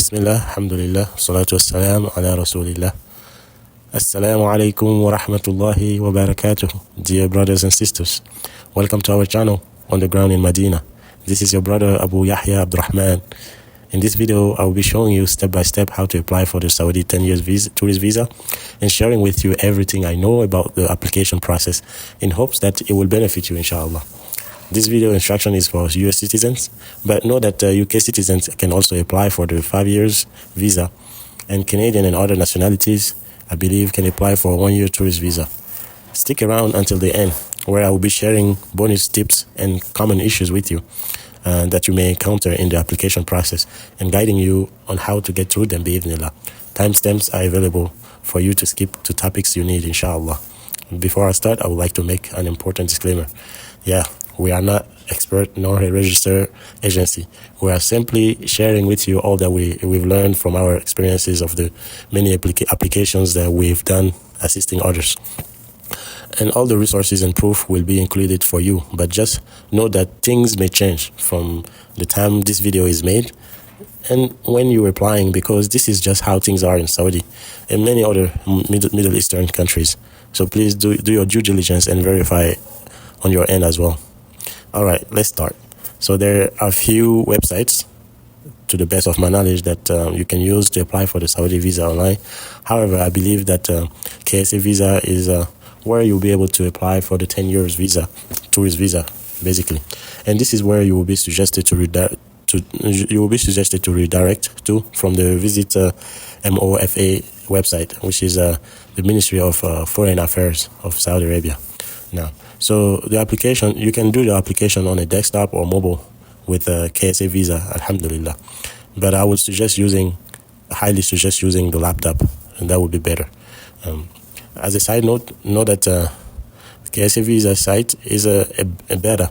Bismillah, alhamdulillah, salatu wassalam ala rasulillah. Assalamu alaikum wa rahmatullahi wa barakatuh. Dear brothers and sisters, welcome to our channel on the ground in Madinah. This is your brother Abu Yahya Abdurrahman. In this video, I will be showing you step by step how to apply for the Saudi 10 years tourist visa and sharing with you everything I know about the application process in hopes that it will benefit you, inshallah. This video instruction is for US citizens, but know that UK citizens can also apply for the 5 years visa, and Canadian and other nationalities, I believe, can apply for a 1 year tourist visa. Stick around until the end, where I will be sharing bonus tips and common issues with you that you may encounter in the application process and guiding you on how to get through them, bi'idhnillah. Timestamps are available for you to skip to topics you need, inshallah. Before I start, I would like to make an important disclaimer. We are not expert nor a registered agency. We are simply sharing with you all that we've learned from our experiences of the many applications that we've done assisting others. And all the resources and proof will be included for you. But just know that things may change from the time this video is made and when you're applying, because this is just how things are in Saudi and many other Middle Eastern countries. So please do your due diligence and verify on your end as well. All right, let's start. So there are a few websites, to the best of my knowledge, that you can use to apply for the Saudi visa online. However, I believe that KSA visa is where you'll be able to apply for the 10 years visa, tourist visa, basically. And this is where you will be suggested to redirect to from the Visit MOFA website, which is the Ministry of Foreign Affairs of Saudi Arabia. Now, so the application, you can do the application on a desktop or mobile with a KSA visa, alhamdulillah. But I would highly suggest using the laptop, and that would be better. As a side note, know that KSA visa site is a beta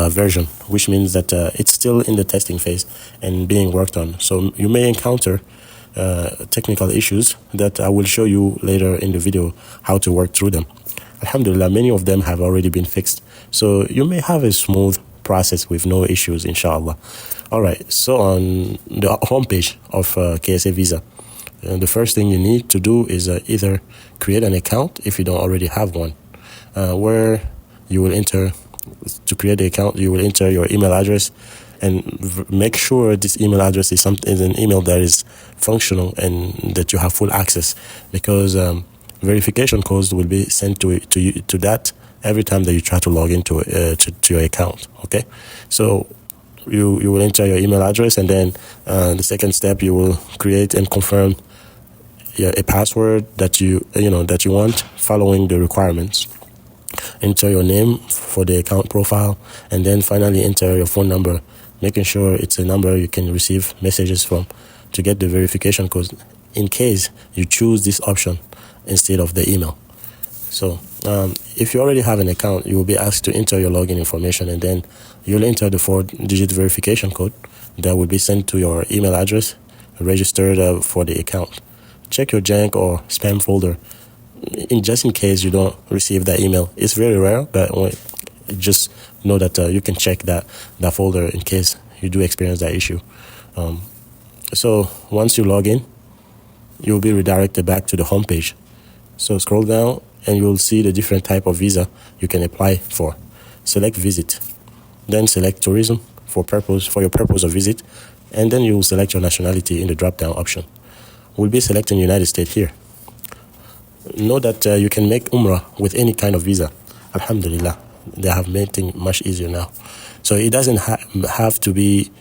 version, which means that it's still in the testing phase and being worked on. So you may encounter technical issues that I will show you later in the video how to work through them. Alhamdulillah, many of them have already been fixed. So you may have a smooth process with no issues, inshallah. All right, so on the homepage of KSA visa, the first thing you need to do is either create an account if you don't already have one, where you will enter, to create the account, you will enter your email address and make sure this email address is an email that is functional and that you have full access, because verification codes will be sent to that every time that you try to log into to your account. Okay, so you will enter your email address, and then the second step, you will create and confirm a password that you want, following the requirements. Enter your name for the account profile, and then finally enter your phone number, making sure it's a number you can receive messages from to get the verification code in case you choose this option instead of the email. So if you already have an account, you will be asked to enter your login information, and then you'll enter the 4-digit verification code that will be sent to your email address registered for the account. Check your junk or spam folder just in case you don't receive that email. It's very rare, but just know that you can check that folder in case you do experience that issue. So once you log in, you'll be redirected back to the home page. So scroll down and you'll see the different type of visa you can apply for. Select visit, then select tourism for your purpose of visit, and then you'll select your nationality in the drop-down option. We'll be selecting United States here. Know that you can make Umrah with any kind of visa. Alhamdulillah, they have made things much easier now. So it doesn't have to be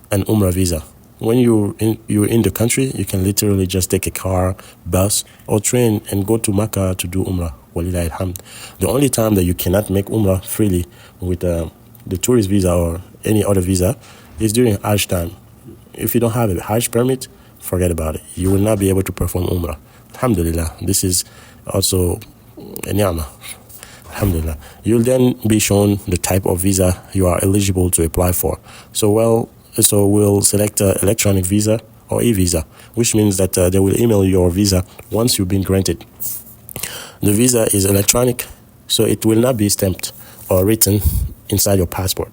an Umrah visa. When you're in the country, you can literally just take a car, bus, or train and go to Makkah to do Umrah. Walillahi alhamd. The only time that you cannot make Umrah freely with the tourist visa or any other visa is during Hajj time. If you don't have a Hajj permit, forget about it. You will not be able to perform Umrah. Alhamdulillah, this is also a ni'mah. Alhamdulillah. You'll then be shown the type of visa you are eligible to apply for. So we'll select electronic visa or e-visa, which means that they will email your visa once you've been granted. The visa is electronic, so it will not be stamped or written inside your passport.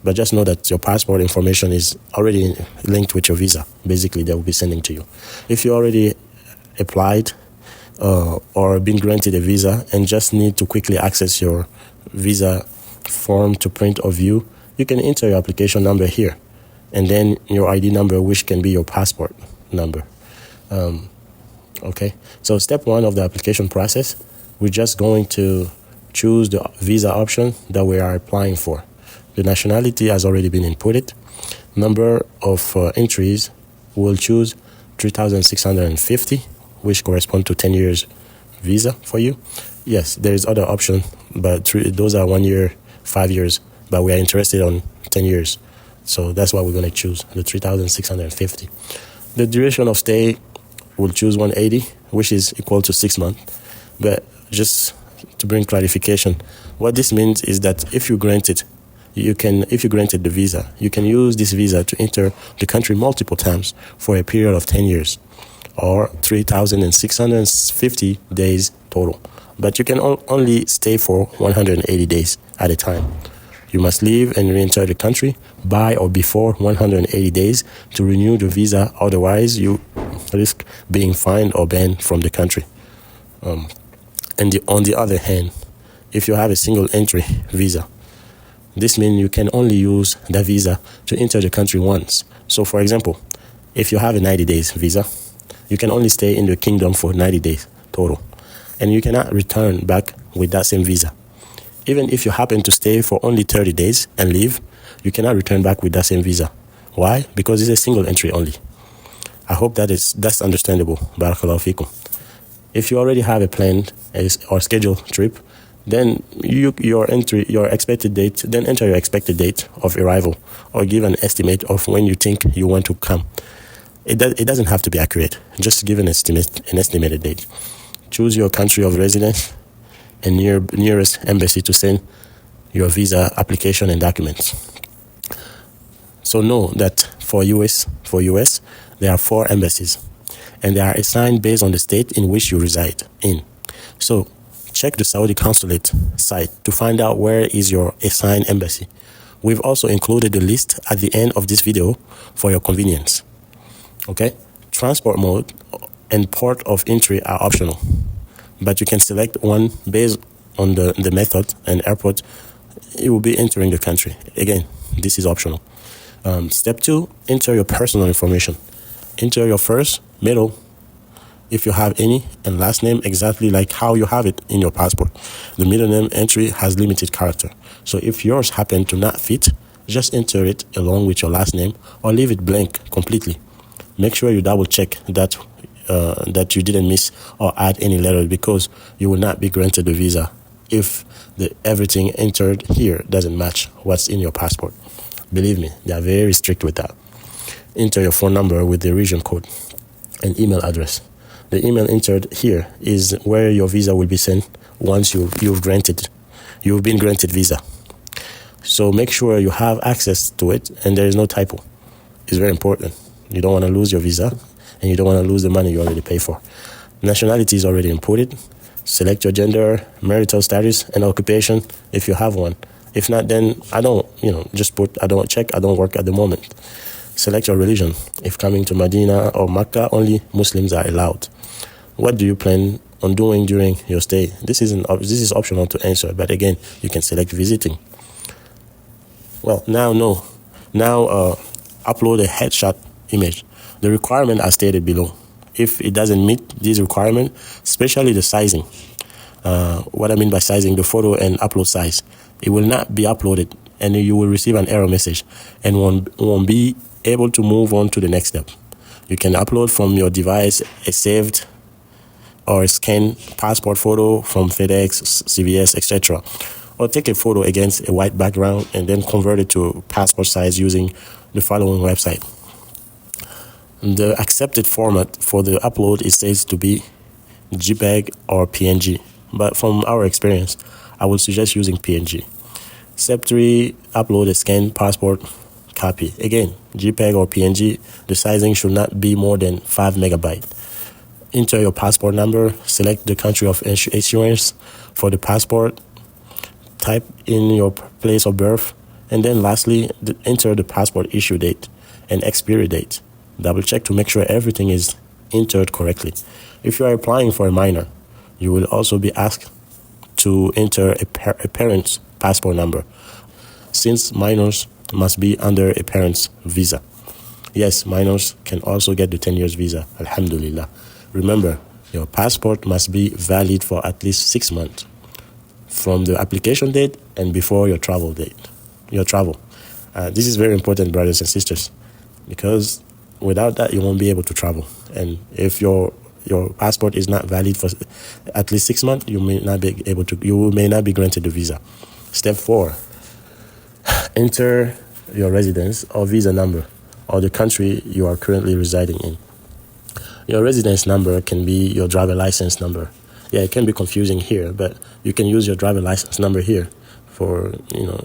But just know that your passport information is already linked with your visa. Basically, they will be sending to you. If you already applied or been granted a visa and just need to quickly access your visa form to print or view, you can enter your application number here, and then your ID number, which can be your passport number. Okay, so step 1 of the application process, we're just going to choose the visa option that we are applying for. The nationality has already been inputted. Number of entries, we'll choose 3,650, which correspond to 10 years visa for you. Yes, there is other option, but those are 1 year, 5 years, but we are interested on 10 years. So that's why we're going to choose the 3,650. The duration of stay, we'll choose 180, which is equal to 6 months. But just to bring clarification, what this means is that if you granted the visa, you can use this visa to enter the country multiple times for a period of 10 years or 3,650 days total. But you can only stay for 180 days at a time. You must leave and re-enter the country by or before 180 days to renew the visa. Otherwise, you risk being fined or banned from the country. On the other hand, if you have a single entry visa, this means you can only use that visa to enter the country once. So, for example, if you have a 90 days visa, you can only stay in the kingdom for 90 days total, and you cannot return back with that same visa. Even if you happen to stay for only 30 days and leave, you cannot return back with that same visa. Why? Because it's a single entry only. I hope that's understandable. Barakallahu fikum. If you already have a planned or scheduled trip, then enter your expected date of arrival, or give an estimate of when you think you want to come. It doesn't have to be accurate. Just give an estimated date. Choose your country of residence and nearest embassy to send your visa application and documents. So know that for US, there are 4 embassies, and they are assigned based on the state in which you reside in. So check the Saudi consulate site to find out where is your assigned embassy. We've also included the list at the end of this video for your convenience. Okay? Transport mode and port of entry are optional, but you can select one based on the method and airport it will be entering the country. Again, this is optional. Step 2, enter your personal information. Enter your first, middle, if you have any, and last name exactly like how you have it in your passport. The middle name entry has limited character, so if yours happen to not fit, just enter it along with your last name or leave it blank completely. Make sure you double check that you didn't miss or add any letters, because you will not be granted the visa if everything entered here doesn't match what's in your passport. Believe me, they are very strict with that. Enter your phone number with the region code and email address. The email entered here is where your visa will be sent once you've been granted visa. So make sure you have access to it and there is no typo. It's very important. You don't want to lose your visa, and you don't want to lose the money you already pay for. Nationality is already inputted. Select your gender, marital status, and occupation if you have one. If not, then just put I don't work at the moment. Select your religion. If coming to Madinah or Mecca, only Muslims are allowed. What do you plan on doing during your stay? This is optional to answer, but again, you can select visiting. Well, now upload a headshot image. The requirements are stated below. If it doesn't meet these requirements, especially the sizing, what I mean by sizing, the photo and upload size, it will not be uploaded, and you will receive an error message and won't be able to move on to the next step. You can upload from your device a saved or a scanned passport photo from FedEx, CVS, etc., or take a photo against a white background and then convert it to passport size using the following website. The accepted format for the upload is said to be JPEG or PNG, but from our experience, I would suggest using PNG. Step 3, upload a scanned passport copy. Again, JPEG or PNG, the sizing should not be more than 5 megabytes. Enter your passport number, select the country of issuance for the passport, type in your place of birth, And then lastly, enter the passport issue date and expiry date. Double check to make sure everything is entered correctly. If you are applying for a minor, you will also be asked to enter a parent's passport number, since minors must be under a parent's visa. Yes, minors can also get the 10 years visa, alhamdulillah. Remember, your passport must be valid for at least 6 months from the application date and before your travel date. This is very important, brothers and sisters, because without that, you won't be able to travel. And if your passport is not valid for at least 6 months, you may not be granted the visa. Step 4, enter your residence or visa number or the country you are currently residing in. Your residence number can be your driver license number. Yeah, it can be confusing here, but you can use your driver license number here for,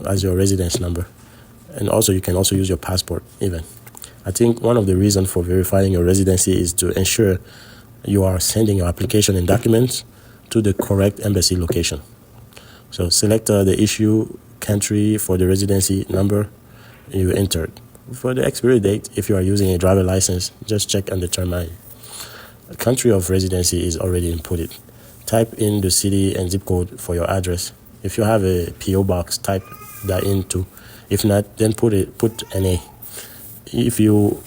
as your residence number. And also, you can also use your passport even. I think one of the reasons for verifying your residency is to ensure you are sending your application and documents to the correct embassy location. So select the issue country for the residency number you entered. For the expiry date, if you are using a driver license, just check and determine. The country of residency is already inputted. Type in the city and zip code for your address. If you have a PO box, type that in too. If not, then put NA. If you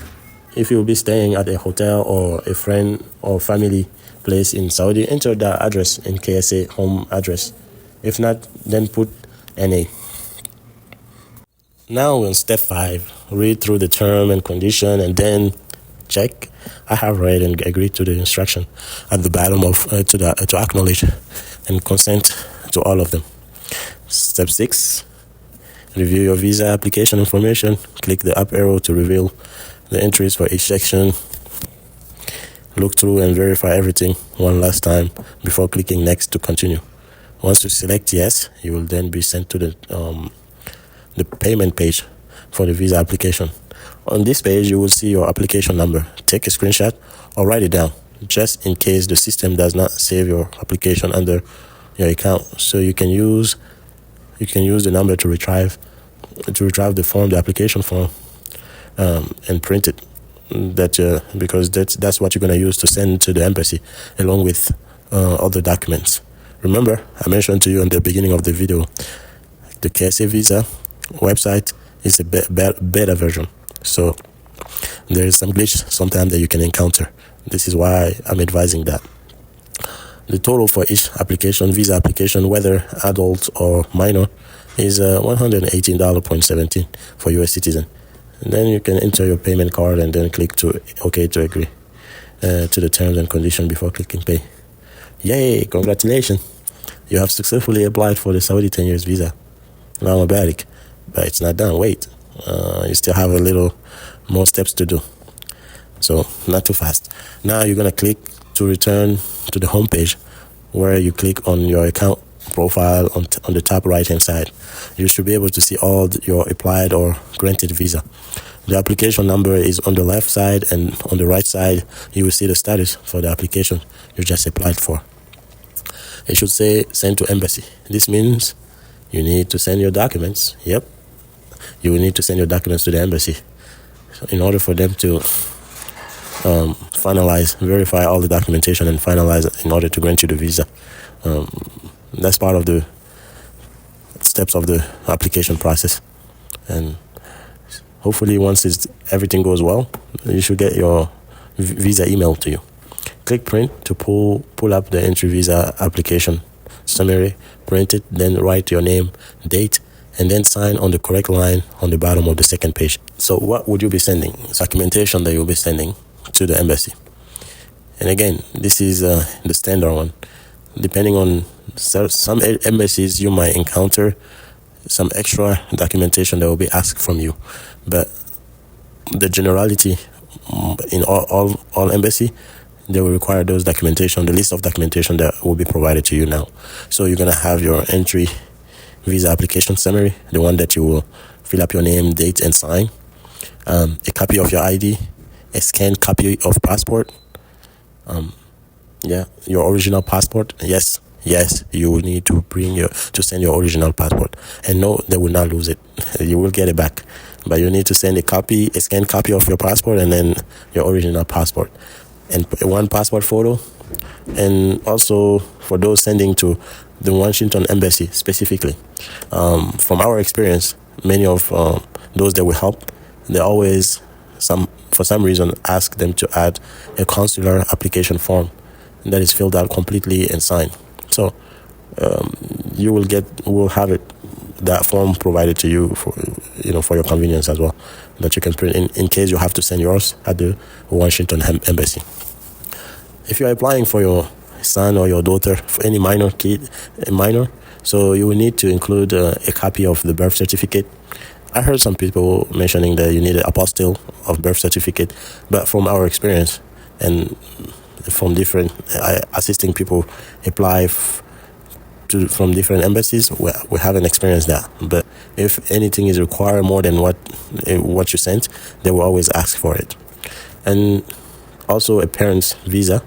will be staying at a hotel or a friend or family place in Saudi, enter that address in KSA home address. If not, then put NA. Now on step 5, read through the term and condition and then check. I have read and agreed to the instruction at the bottom of to acknowledge and consent to all of them. Step 6, review your visa application information. Click the up arrow to reveal the entries for each section. Look through and verify everything one last time before clicking next to continue. Once you select yes, you will then be sent to the payment page for the visa application. On this page, you will see your application number. Take a screenshot or write it down, just in case the system does not save your application under your account. So you can use the number to retrieve the form, the application form, and print it. Because that's what you're gonna use to send to the embassy along with other documents. Remember, I mentioned to you in the beginning of the video, the KSA visa website is a beta version. So there is some glitch sometimes that you can encounter. This is why I'm advising that. The total for each visa application, whether adult or minor, is $118.17 for US citizen. And then you can enter your payment card and then click to OK to agree to the terms and conditions before clicking pay. Yay, congratulations. You have successfully applied for the Saudi 10 years visa. Now Mubarak. But it's not done. Wait. You still have a little more steps to do. So not too fast. Now you're going to click to return to the home page, where you click on your account profile on the top right hand side. You should be able to see all your applied or granted visa. The application number is on the left side, and on the right side you will see the status for the application you just applied for. It should say send to embassy. This means you need to send your documents. Yep, you will need to send your documents to the embassy in order for them to verify all the documentation and finalize in order to grant you the visa. That's part of the steps of the application process. And hopefully once everything goes well, you should get your visa emailed to you. Click print to pull up the entry visa application summary, print it, then write your name, date, and then sign on the correct line on the bottom of the second page. So what would you be sending? Documentation that you'll be sending to the embassy. And again, this is the standard one. Depending on some embassies, you might encounter some extra documentation that will be asked from you. But the generality in all embassy, they will require those documentation, the list of documentation that will be provided to you now. So you're going to have your entry visa application summary, the one that you will fill up your name, date, and sign, a copy of your ID, a scanned copy of passport, your original passport. Yes, yes, you will need to send your original passport. And no, they will not lose it. You will get it back. But you need to send a scanned copy of your passport and then your original passport. And one passport photo. And also for those sending to the Washington Embassy specifically, from our experience, many of those that will help, they always, for some reason, ask them to add a consular application form that is filled out completely and signed. So you will have that form provided to you for your convenience as well, that you can print in case you have to send yours at the Washington Embassy. If you're applying for your son or your daughter, for any minor, so you will need to include a copy of the birth certificate. I heard some people mentioning that you need an apostille of birth certificate, but from our experience and from different assisting people apply from different embassies, we haven't experienced that. But if anything is required more than what you sent, they will always ask for it. And also a parent's visa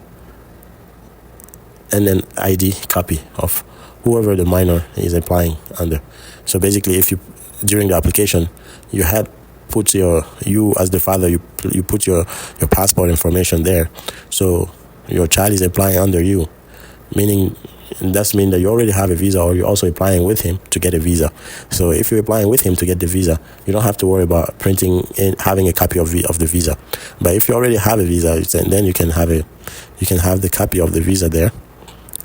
and an ID copy of whoever the minor is applying under. So basically, if you during the application you had put you as the father, you put your passport information there, so your child is applying under you, meaning that means that you already have a visa, or you're also applying with him to get a visa. So if you're applying with him to get the visa, you don't have to worry about printing and having a copy of the visa. But if you already have a visa, then you can have the copy of the visa there,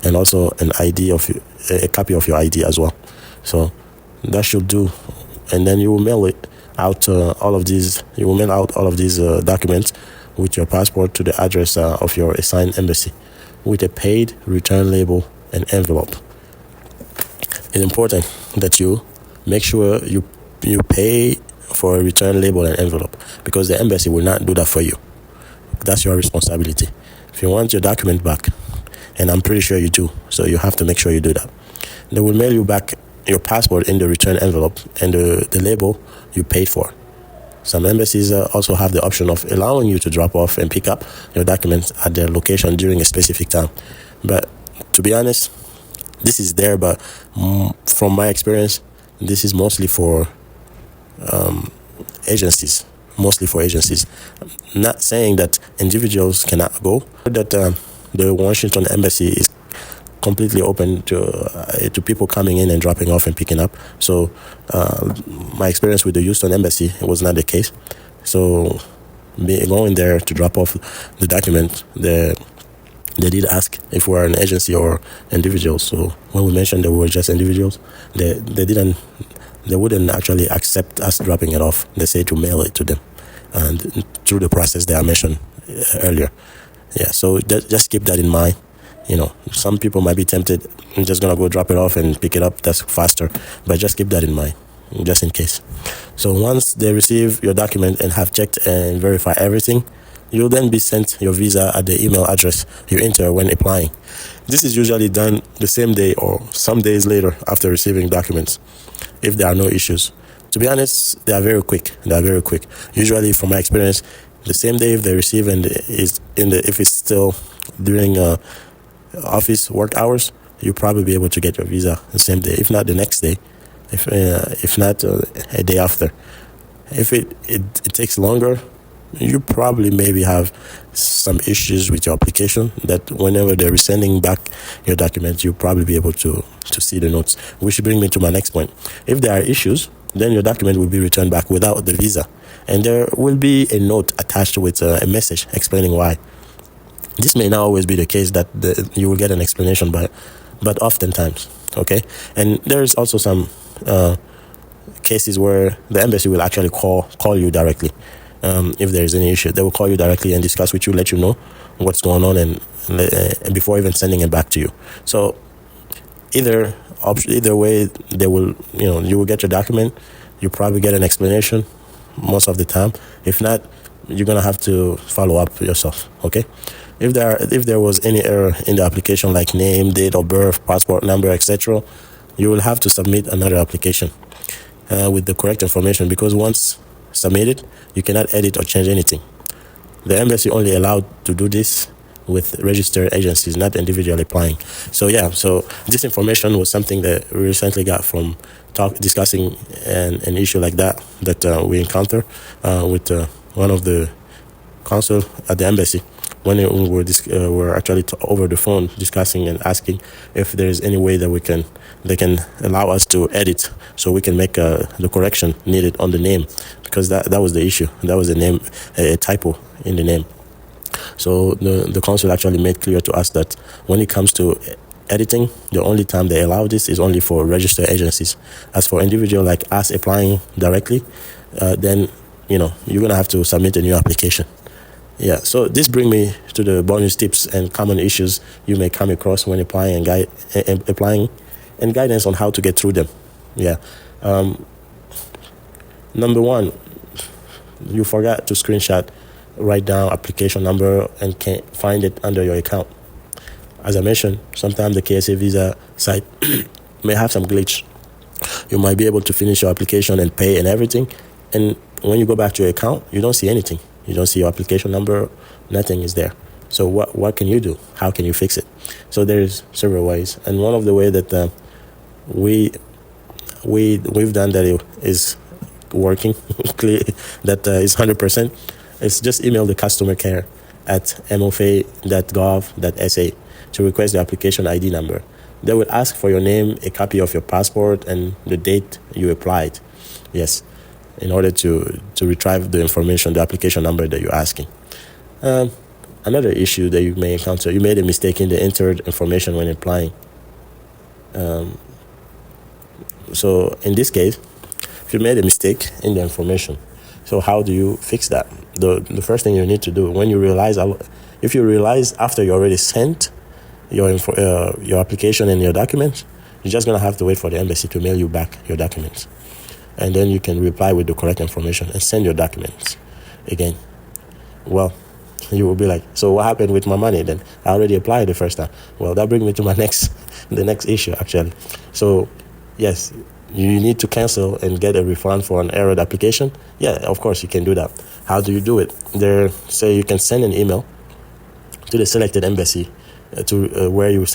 and also a copy of your ID as well. So that should do. And then you will mail out all of these documents with your passport to the address of your assigned embassy, with a paid return label and envelope. It's important that you make sure you pay for a return label and envelope, because the embassy will not do that for you. That's your responsibility. If you want your document back, and I'm pretty sure you do, so you have to make sure you do that, they will mail you back your passport in the return envelope and the label you paid for. Some embassies also have the option of allowing you to drop off and pick up your documents at their location during a specific time. But to be honest, this is there, but from my experience, this is mostly for agencies. Not saying that individuals cannot go, that the Washington Embassy is completely open to people coming in and dropping off and picking up. So my experience with the Houston Embassy was not the case. So going there to drop off the document, they did ask if we are an agency or individuals. So when we mentioned that we were just individuals, they wouldn't actually accept us dropping it off. They say to mail it to them, and through the process that I mentioned earlier. Yeah, so just keep that in mind. Some people might be tempted, I'm just gonna go drop it off and pick it up. That's faster, but just keep that in mind, just in case. So once they receive your document and have checked and verified everything, you'll then be sent your visa at the email address you enter when applying. This is usually done the same day or some days later after receiving documents, if there are no issues. To be honest, they are very quick. Usually, from my experience, the same day if they receive if it's still during office work hours, you'll probably be able to get your visa the same day, if not the next day, if not a day after. If it takes longer, you probably maybe have some issues with your application, that whenever they're sending back your documents, you'll probably be able to see the notes, which brings me to my next point. If there are issues, then your document will be returned back without the visa, and there will be a note attached with a message explaining why. This may not always be the case that you will get an explanation, but oftentimes, okay? And there's also some cases where the embassy will actually call you directly. If there is any issue, they will call you directly and discuss with you, let you know what's going on, and before even sending it back to you. So either way, they will, you will get your document. You probably get an explanation most of the time. If not, you're gonna have to follow up yourself. Okay. If there was any error in the application, like name, date of birth, passport number, etc., you will have to submit another application with the correct information, because once submitted, you cannot edit or change anything. The embassy only allowed to do this with registered agencies, not individually applying. So yeah, so this information was something that we recently got from discussing an issue like that we encounter with one of the consul at the embassy when we were actually over the phone discussing and asking if there is any way that they can allow us to edit so we can make the correction needed on the name, because that was the issue. That was a typo in the name. So the consul actually made clear to us that when it comes to editing, the only time they allow this is only for registered agencies. As for individual like us applying directly, then you're gonna have to submit a new application. Yeah, so this brings me to the bonus tips and common issues you may come across when applying and guidance on how to get through them. Yeah. Number one, you forgot to write down application number and can't find it under your account. As I mentioned, sometimes the KSA visa site may have some glitch. You might be able to finish your application and pay and everything, and when you go back to your account, you don't see anything. You don't see your application number, nothing is there. So what can you do? How can you fix it? So there's several ways, and one of the way that we've done that it is working clear, that is 100%, is just email the customer care at mofa.gov.sa to request the application ID number. They will ask for your name, a copy of your passport, and the date you applied. Yes, in order to retrieve the information, the application number that you're asking. Another issue that you may encounter, you made a mistake in the entered information when applying. So in this case, if you made a mistake in the information, so how do you fix that? The first thing you need to do, if you realize after you already sent your application and your documents, you're just gonna have to wait for the embassy to mail you back your documents, and then you can reply with the correct information and send your documents again. Well, you will be like, so what happened with my money then? I already applied the first time. Well, that brings me to the next issue actually. So yes, you need to cancel and get a refund for an errored application. Yeah, of course you can do that. How do you do it? Say you can send an email to the selected embassy to where you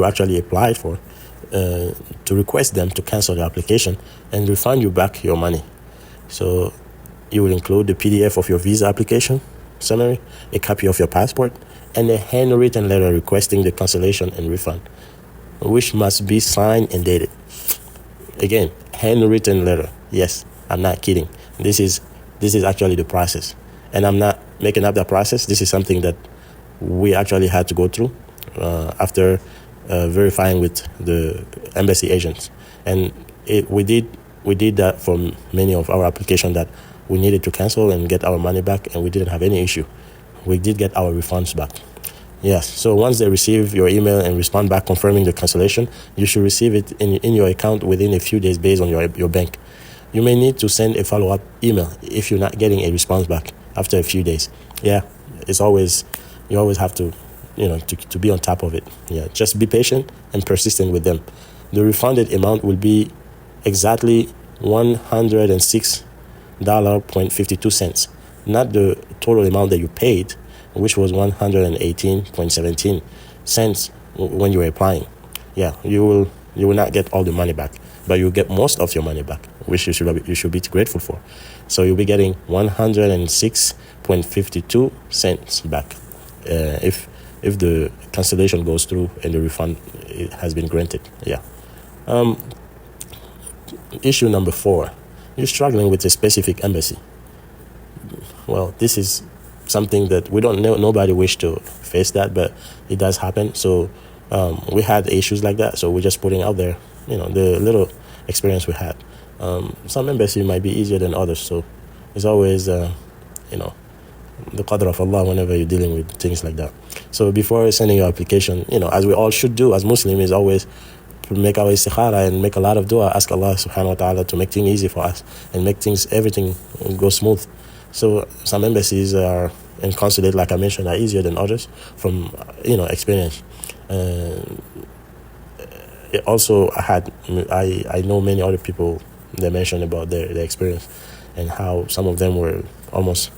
actually applied for, to request them to cancel the application and refund you back your money. So you will include the PDF of your visa application summary, a copy of your passport, and a handwritten letter requesting the cancellation and refund, which must be signed and dated. Again, handwritten letter. Yes, I'm not kidding. This is actually the process, and I'm not making up that process. This is something that we actually had to go through after verifying with the embassy agents, and we did that for many of our applications that we needed to cancel and get our money back, and we didn't have any issue. We did get our refunds back. Yes, so once they receive your email and respond back confirming the cancellation, you should receive it in your account within a few days based on your bank. You may need to send a follow-up email if you're not getting a response back after a few days. Yeah, you always have to be on top of it. Yeah, just be patient and persistent with them. The refunded amount will be exactly $106.52, not the total amount that you paid, which was $118.17 when you were applying. Yeah, you will not get all the money back, but you'll get most of your money back, which you should be grateful for. So you'll be getting $106.52 back if the cancellation goes through and the refund has been granted. Yeah. Issue number 4, you're struggling with a specific embassy. Well, this is something that we don't know. Nobody wish to face that, but it does happen. So we had issues like that. So we're just putting out there, the little experience we had. Some embassies might be easier than others. So it's always, the qadr of Allah whenever you're dealing with things like that. So before sending your application, as we all should do as Muslims, is always make our istikhara and make a lot of dua, ask Allah subhanahu wa ta'ala to make things easy for us and make everything go smooth. So some embassies and consulate, like I mentioned, are easier than others from experience. Also, I know many other people that mentioned about their experience and how some of them were almost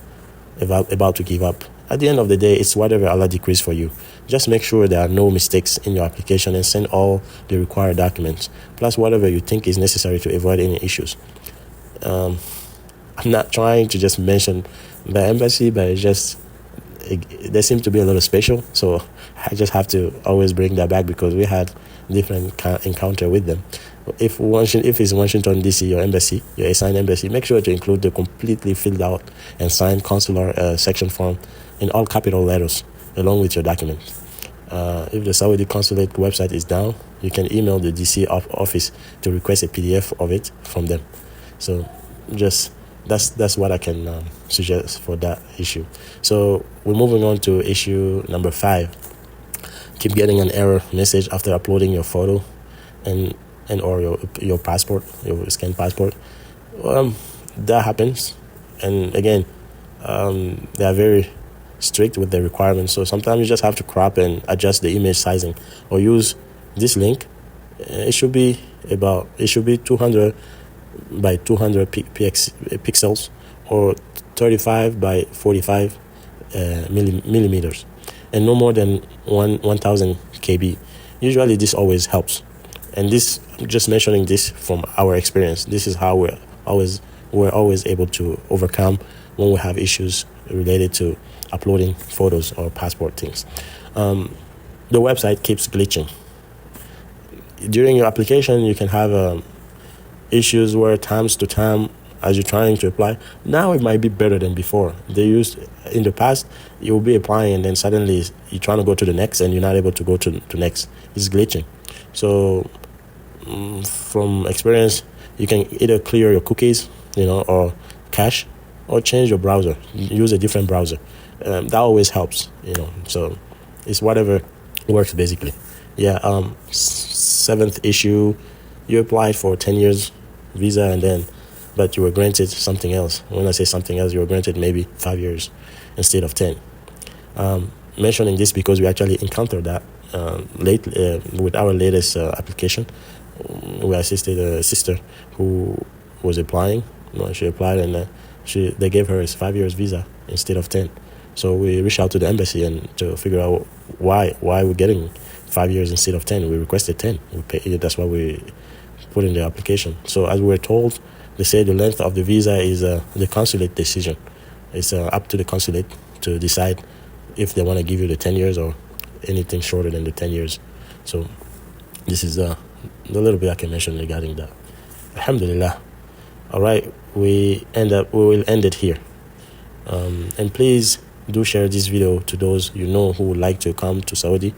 about to give up At the end of the day, it's whatever Allah decrees for you. Just make sure there are no mistakes in your application and send all the required documents, plus whatever you think is necessary to avoid any issues. I'm not trying to just mention the embassy, but they seem to be a little special, so I just have to always bring that back because we had different encounter with them. If it's Washington DC, your embassy, your assigned embassy, make sure to include the completely filled out and signed consular section form in all capital letters along with your document. If the Saudi consulate website is down, you can email the DC office to request a PDF of it from them. So just that's what I can suggest for that issue. So we're moving on to issue number 5. Keep getting an error message after uploading your photo and or your passport, your scanned passport. That happens, and again, they are very strict with the requirements. So sometimes you just have to crop and adjust the image sizing, or use this link. It should be 200 by 200 pixels, or 35 by 45 millimeters, and no more than 1000 KB. Usually this always helps, and this, just mentioning this from our experience, this is how we're always able to overcome when we have issues related to uploading photos or passport things. The website keeps glitching. During your application, you can have issues where times to time, as you're trying to apply, now it might be better than before. In the past, you'll be applying and then suddenly you're trying to go to the next and you're not able to go to next. It's glitching. So from experience, you can either clear your cookies, or cache, or change your browser, use a different browser. That always helps, so it's whatever works basically. 7th issue, you applied for 10 years visa but you were granted something else. When I say something else, you were granted maybe 5 years instead of 10. Mentioning this because we actually encountered that with our latest application. We assisted a sister who was applying. She applied and they gave her a 5 years visa instead of 10. So we reached out to the embassy and to figure out why we're getting 5 years instead of 10. We requested 10. That's what we put in the application. So as we were told, they say the length of the visa is the consulate decision. It's up to the consulate to decide if they want to give you the 10 years or anything shorter than the 10 years. So this is the little bit I can mention regarding that. Alhamdulillah. All right, we will end it here. And please do share this video to those you know who would like to come to Saudi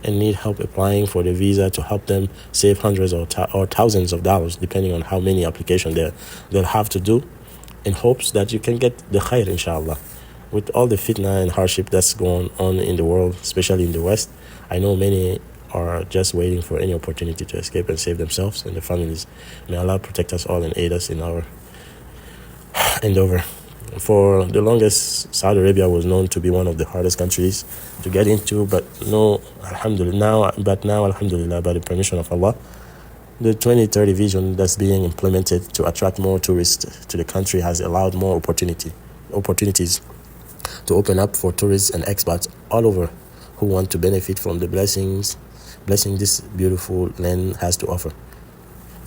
and need help applying for the visa, to help them save hundreds or thousands of dollars, depending on how many applications they'll have to do, in hopes that you can get the Khayr, inshallah. With all the fitna and hardship that's going on in the world, especially in the West, I know many are just waiting for any opportunity to escape and save themselves and their families. May Allah protect us all and aid us in our endeavor. For the longest, Saudi Arabia was known to be one of the hardest countries to get into, but now, alhamdulillah, by the permission of Allah, the 2030 vision that's being implemented to attract more tourists to the country has allowed more opportunities to open up for tourists and expats all over who want to benefit from the blessing this beautiful land has to offer.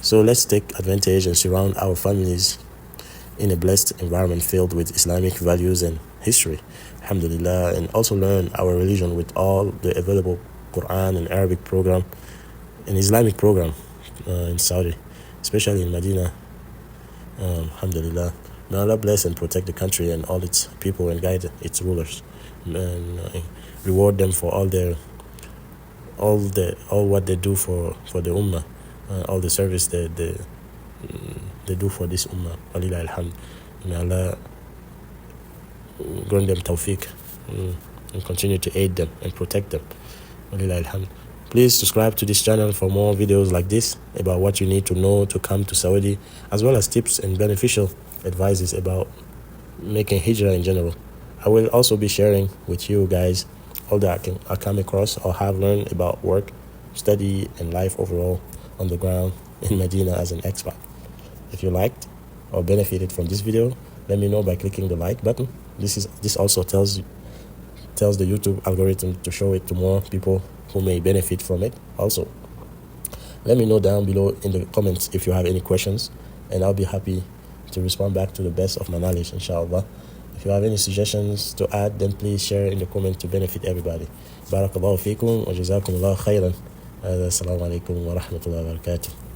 So let's take advantage and surround our families in a blessed environment filled with Islamic values and history, alhamdulillah, and also learn our religion with all the available Quran and Arabic program and Islamic program in Saudi, especially in Madinah. Alhamdulillah. May Allah bless and protect the country and all its people and guide its rulers, and reward them for all what they do for the ummah, all the service they do for this ummah. Walillah alhamd. May Allah grant them tawfiq and continue to aid them and protect them. Walillah alhamd. Please subscribe to this channel for more videos like this about what you need to know to come to Saudi, as well as tips and beneficial advices about making hijrah in general. I will also be sharing with you guys all that I come across or have learned about work, study, and life overall on the ground in Medina as an expat. If you liked or benefited from this video, let me know by clicking the like button. This also tells tells the YouTube algorithm to show it to more people who may benefit from it. Also, let me know down below in the comments if you have any questions, and I'll be happy to respond back to the best of my knowledge, inshallah. If you have any suggestions to add, then please share in the comment to benefit everybody. Barakallahu feekum wa jazakumullahu khayran. Assalamu alaikum wa rahmatullahi wa barakatuh.